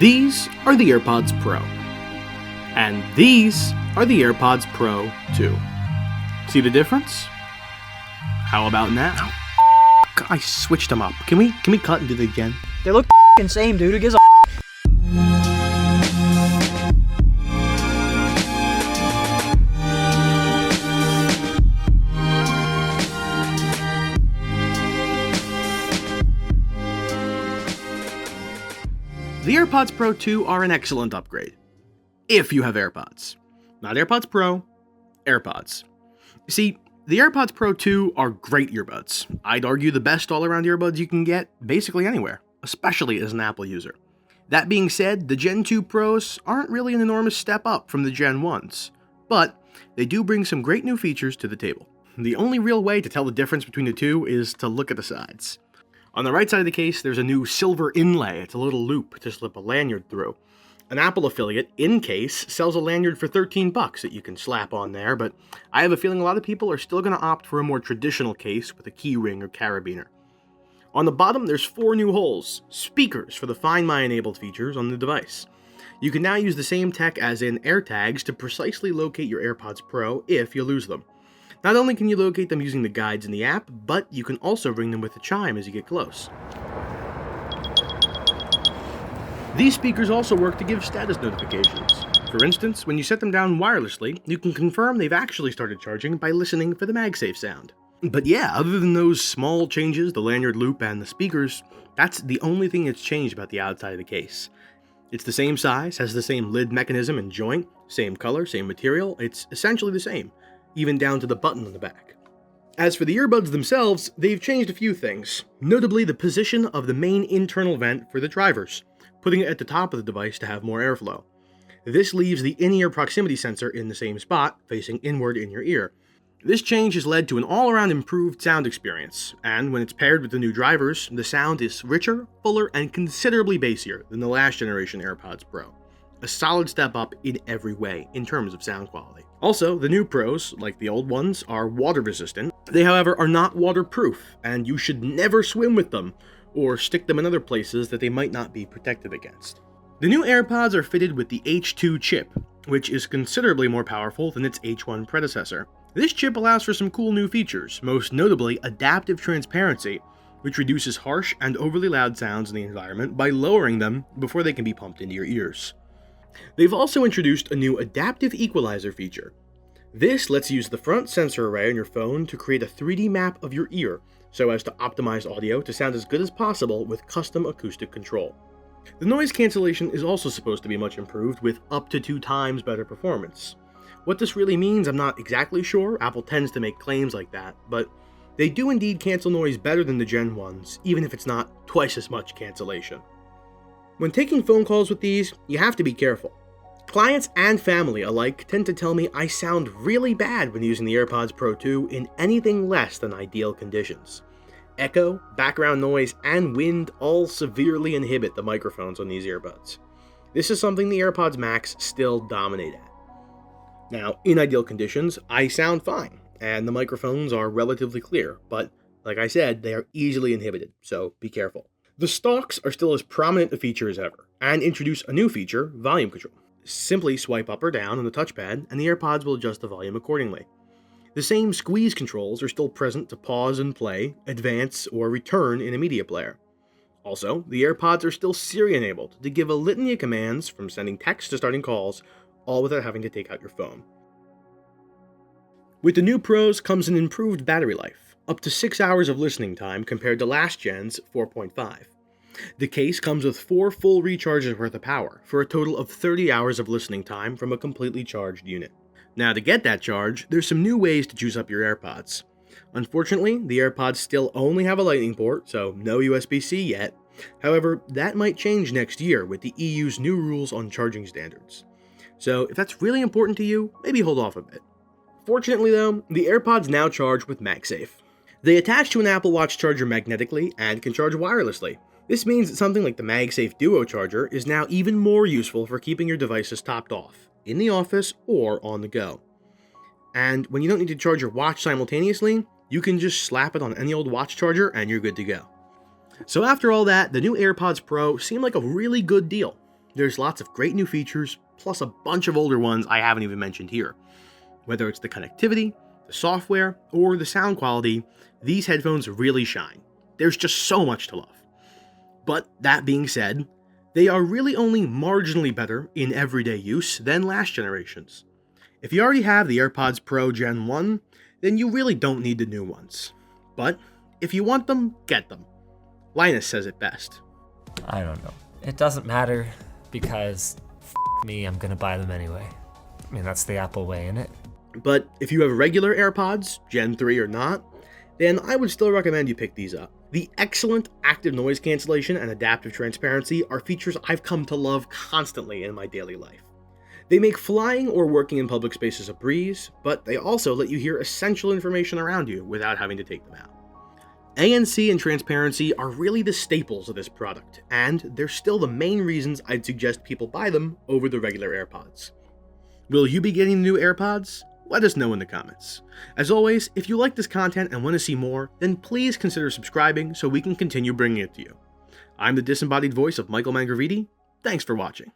These are the AirPods Pro. And these are the AirPods Pro 2. See the difference? How about now? I switched them up. Can we cut and do it again? They look same, dude. Who gives a The AirPods Pro 2 are an excellent upgrade. If you have AirPods. Not AirPods Pro, AirPods. See, the AirPods Pro 2 are great earbuds. I'd argue the best all-around earbuds you can get basically anywhere, especially as an Apple user. That being said, the Gen 2 Pros aren't really an enormous step up from the Gen 1s, but they do bring some great new features to the table. The only real way to tell the difference between the two is to look at the sides. On the right side of the case, there's a new silver inlay. It's a little loop to slip a lanyard through. An Apple affiliate, InCase, sells a lanyard for $13 that you can slap on there, but I have a feeling a lot of people are still going to opt for a more traditional case with a key ring or carabiner. On the bottom, there's 4 new holes, speakers for the Find My enabled features on the device. You can now use the same tech as in AirTags to precisely locate your AirPods Pro if you lose them. Not only can you locate them using the guides in the app, but you can also ring them with a chime as you get close. These speakers also work to give status notifications. For instance, when you set them down wirelessly, you can confirm they've actually started charging by listening for the MagSafe sound. But yeah, other than those small changes, the lanyard loop and the speakers, that's the only thing that's changed about the outside of the case. It's the same size, has the same lid mechanism and joint, same color, same material, it's essentially the same, even down to the button on the back. As for the earbuds themselves, they've changed a few things, notably the position of the main internal vent for the drivers, putting it at the top of the device to have more airflow. This leaves the in-ear proximity sensor in the same spot, facing inward in your ear. This change has led to an all-around improved sound experience, and when it's paired with the new drivers, the sound is richer, fuller, and considerably bassier than the last generation AirPods Pro. A solid step up in every way, in terms of sound quality. Also, the new Pros, like the old ones, are water resistant. They, however, are not waterproof, and you should never swim with them, or stick them in other places that they might not be protected against. The new AirPods are fitted with the H2 chip, which is considerably more powerful than its H1 predecessor. This chip allows for some cool new features, most notably adaptive transparency, which reduces harsh and overly loud sounds in the environment by lowering them before they can be pumped into your ears. They've also introduced a new adaptive equalizer feature. This lets you use the front sensor array on your phone to create a 3D map of your ear, so as to optimize audio to sound as good as possible with custom acoustic control. The noise cancellation is also supposed to be much improved with up to 2 times better performance. What this really means, I'm not exactly sure. Apple tends to make claims like that, but they do indeed cancel noise better than the Gen 1s, even if it's not twice as much cancellation. When taking phone calls with these, you have to be careful. Clients and family alike tend to tell me I sound really bad when using the AirPods Pro 2 in anything less than ideal conditions. Echo, background noise, and wind all severely inhibit the microphones on these earbuds. This is something the AirPods Max still dominate at. Now, in ideal conditions, I sound fine, and the microphones are relatively clear, but like I said, they are easily inhibited, so be careful. The stalks are still as prominent a feature as ever, and introduce a new feature, volume control. Simply swipe up or down on the touchpad, and the AirPods will adjust the volume accordingly. The same squeeze controls are still present to pause and play, advance, or return in a media player. Also, the AirPods are still Siri-enabled to give a litany of commands from sending text to starting calls, all without having to take out your phone. With the new Pros comes an improved battery life, up to 6 hours of listening time compared to last gen's 4.5. The case comes with 4 full recharges worth of power, for a total of 30 hours of listening time from a completely charged unit. Now to get that charge, there's some new ways to juice up your AirPods. Unfortunately, the AirPods still only have a Lightning port, so no USB-C yet. However, that might change next year with the EU's new rules on charging standards. So if that's really important to you, maybe hold off a bit. Fortunately though, the AirPods now charge with MagSafe. They attach to an Apple Watch charger magnetically and can charge wirelessly. This means that something like the MagSafe Duo charger is now even more useful for keeping your devices topped off, in the office or on the go. And when you don't need to charge your watch simultaneously, you can just slap it on any old watch charger and you're good to go. So after all that, the new AirPods Pro seem like a really good deal. There's lots of great new features, plus a bunch of older ones I haven't even mentioned here. Whether it's the connectivity, the software, or the sound quality, these headphones really shine. There's just so much to love. But that being said, they are really only marginally better in everyday use than last generations. If you already have the AirPods Pro Gen 1, then you really don't need the new ones. But if you want them, get them. Linus says it best. I don't know. It doesn't matter because me, I'm gonna buy them anyway. I mean, that's the Apple way, isn't it? But if you have regular AirPods, Gen 3 or not, then I would still recommend you pick these up. The excellent active noise cancellation and adaptive transparency are features I've come to love constantly in my daily life. They make flying or working in public spaces a breeze, but they also let you hear essential information around you without having to take them out. ANC and transparency are really the staples of this product, and they're still the main reasons I'd suggest people buy them over the regular AirPods. Will you be getting new AirPods? Let us know in the comments. As always, if you like this content and want to see more, then please consider subscribing so we can continue bringing it to you. I'm the disembodied voice of Michael Mangraviti. Thanks for watching.